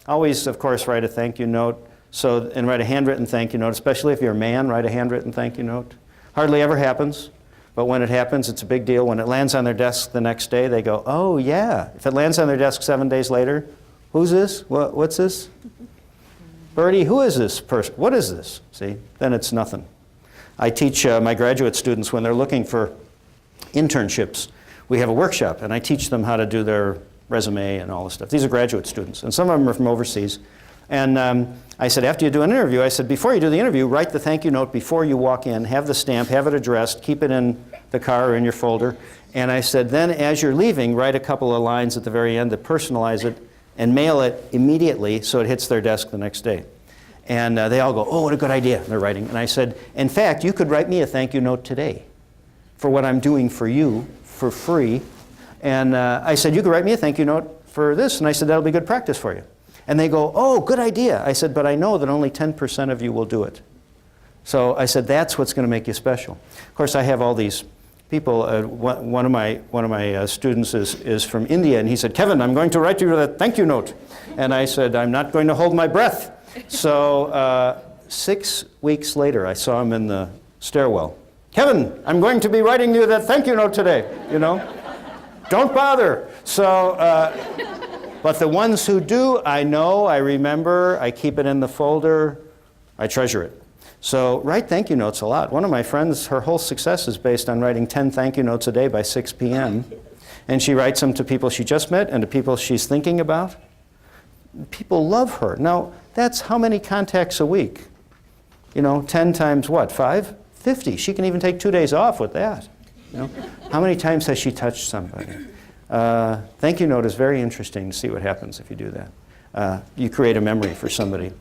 Always, of course, write a thank you note. And write a handwritten thank you note, especially if you're a man, write a handwritten thank you note. Hardly ever happens, but when it happens, it's a big deal. When it lands on their desk the next day, they go, oh yeah. If it lands on their desk 7 days later, who's this? What's this? Bertie, who is this person? What is this? See, then it's nothing. I teach my graduate students when they're looking for internships. We have a workshop, and I teach them how to do their resume and all this stuff. These are graduate students, and some of them are from overseas. And I said, after you do an interview, I said, before you do the interview, write the thank you note before you walk in, have the stamp, have it addressed, keep it in the car or in your folder. And I said, then as you're leaving, write a couple of lines at the very end that personalize it and mail it immediately so it hits their desk the next day. And they all go, oh, what a good idea, they're writing. And I said, in fact, you could write me a thank you note today for what I'm doing for you for free. And I said, you could write me a thank you note for this. And I said, that'll be good practice for you. And they go, oh, good idea. I said, but I know that only 10% of you will do it. So I said, that's what's going to make you special. Of course, I have all these people. One of my students is from India, and he said, Kevin, I'm going to write you a thank you note. And I said, I'm not going to hold my breath. So 6 weeks later, I saw him in the stairwell. Kevin, I'm going to be writing you that thank you note today, you know. Don't bother. So, but the ones who do, I know, I remember, I keep it in the folder, I treasure it. So write thank you notes a lot. One of my friends, her whole success is based on writing 10 thank you notes a day by 6 p.m. And she writes them to people she just met and to people she's thinking about. People love her. Now, that's how many contacts a week? You know, 10 times what, 5? 50. She can even take 2 days off with that. You know? How many times has she touched somebody? Thank you note is very interesting to see what happens if you do that. You create a memory for somebody.